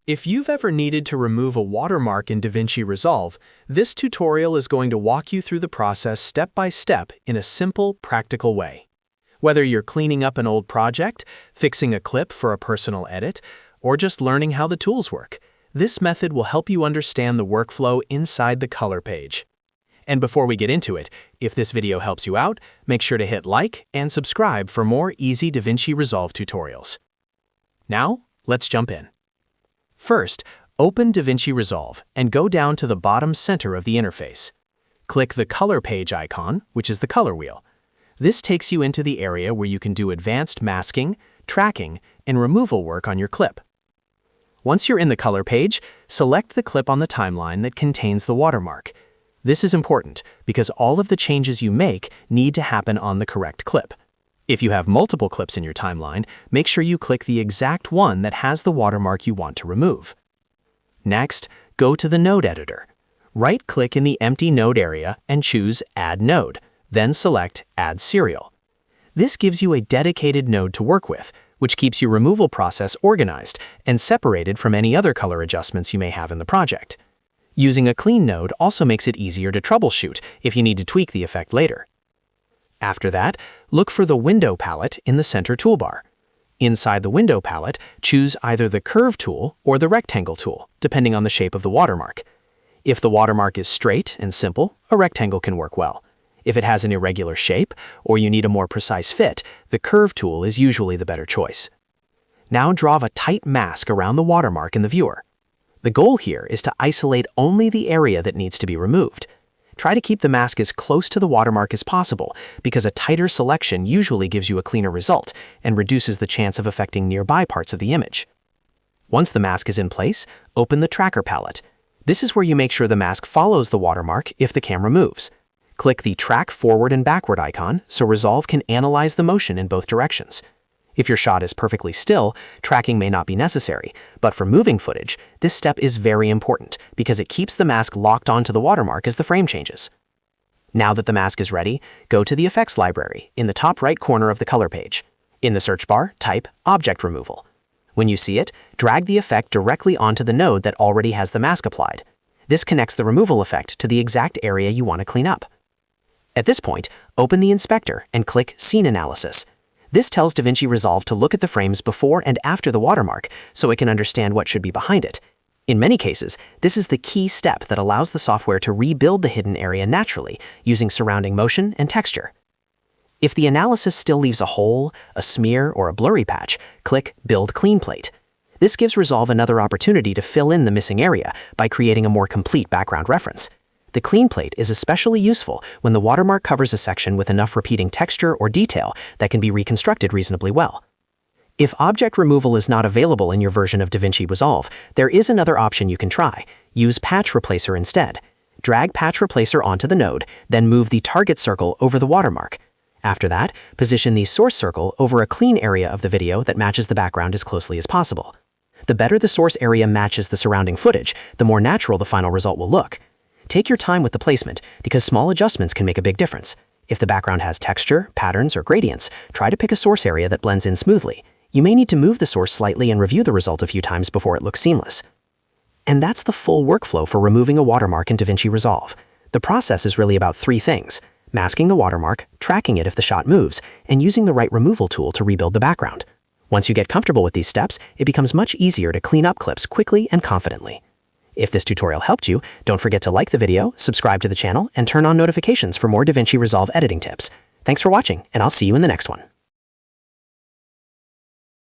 If you've ever needed to remove a watermark in DaVinci Resolve, this tutorial is going to walk you through the process step by step in a simple, practical way. Whether you're cleaning up an old project, fixing a clip for a personal edit, or just learning how the tools work, this method will help you understand the workflow inside the color page. And before we get into it, if this video helps you out, make sure to hit like and subscribe for more easy DaVinci Resolve tutorials. Now, let's jump in. First, open DaVinci Resolve and go down to the bottom center of the interface. Click the Color Page icon, which is the color wheel. This takes you into the area where you can do advanced masking, tracking, and removal work on your clip. Once you're in the color page, select the clip on the timeline that contains the watermark. This is important because all of the changes you make need to happen on the correct clip. If you have multiple clips in your timeline, make sure you click the exact one that has the watermark you want to remove. Next, go to the Node Editor. Right-click in the empty node area and choose Add Node, then select Add Serial. This gives you a dedicated node to work with, which keeps your removal process organized and separated from any other color adjustments you may have in the project. Using a clean node also makes it easier to troubleshoot if you need to tweak the effect later. After that, look for the Window palette in the center toolbar. Inside the Window palette, choose either the Curve tool or the Rectangle tool, depending on the shape of the watermark. If the watermark is straight and simple, a rectangle can work well. If it has an irregular shape, or you need a more precise fit, the Curve tool is usually the better choice. Now draw a tight mask around the watermark in the viewer. The goal here is to isolate only the area that needs to be removed. Try to keep the mask as close to the watermark as possible because a tighter selection usually gives you a cleaner result and reduces the chance of affecting nearby parts of the image. Once the mask is in place, open the Tracker palette. This is where you make sure the mask follows the watermark if the camera moves. Click the Track Forward and Backward icon so Resolve can analyze the motion in both directions. If your shot is perfectly still, tracking may not be necessary, but for moving footage, this step is very important because it keeps the mask locked onto the watermark as the frame changes. Now that the mask is ready, go to the Effects library in the top right corner of the color page. In the search bar, type Object Removal. When you see it, drag the effect directly onto the node that already has the mask applied. This connects the removal effect to the exact area you want to clean up. At this point, open the inspector and click Scene Analysis. This tells DaVinci Resolve to look at the frames before and after the watermark so it can understand what should be behind it. In many cases, this is the key step that allows the software to rebuild the hidden area naturally using surrounding motion and texture. If the analysis still leaves a hole, a smear, or a blurry patch, click Build Clean Plate. This gives Resolve another opportunity to fill in the missing area by creating a more complete background reference. The clean plate is especially useful when the watermark covers a section with enough repeating texture or detail that can be reconstructed reasonably well. If object removal is not available in your version of DaVinci Resolve, there is another option you can try. Use Patch Replacer instead. Drag Patch Replacer onto the node, then move the target circle over the watermark. After that, position the source circle over a clean area of the video that matches the background as closely as possible. The better the source area matches the surrounding footage, the more natural the final result will look. Take your time with the placement because small adjustments can make a big difference. If the background has texture, patterns, or gradients, try to pick a source area that blends in smoothly. You may need to move the source slightly and review the result a few times before it looks seamless. And that's the full workflow for removing a watermark in DaVinci Resolve. The process is really about three things: masking the watermark, tracking it if the shot moves, and using the right removal tool to rebuild the background. Once you get comfortable with these steps, it becomes much easier to clean up clips quickly and confidently. If this tutorial helped you, don't forget to like the video, subscribe to the channel, and turn on notifications for more DaVinci Resolve editing tips. Thanks for watching, and I'll see you in the next one.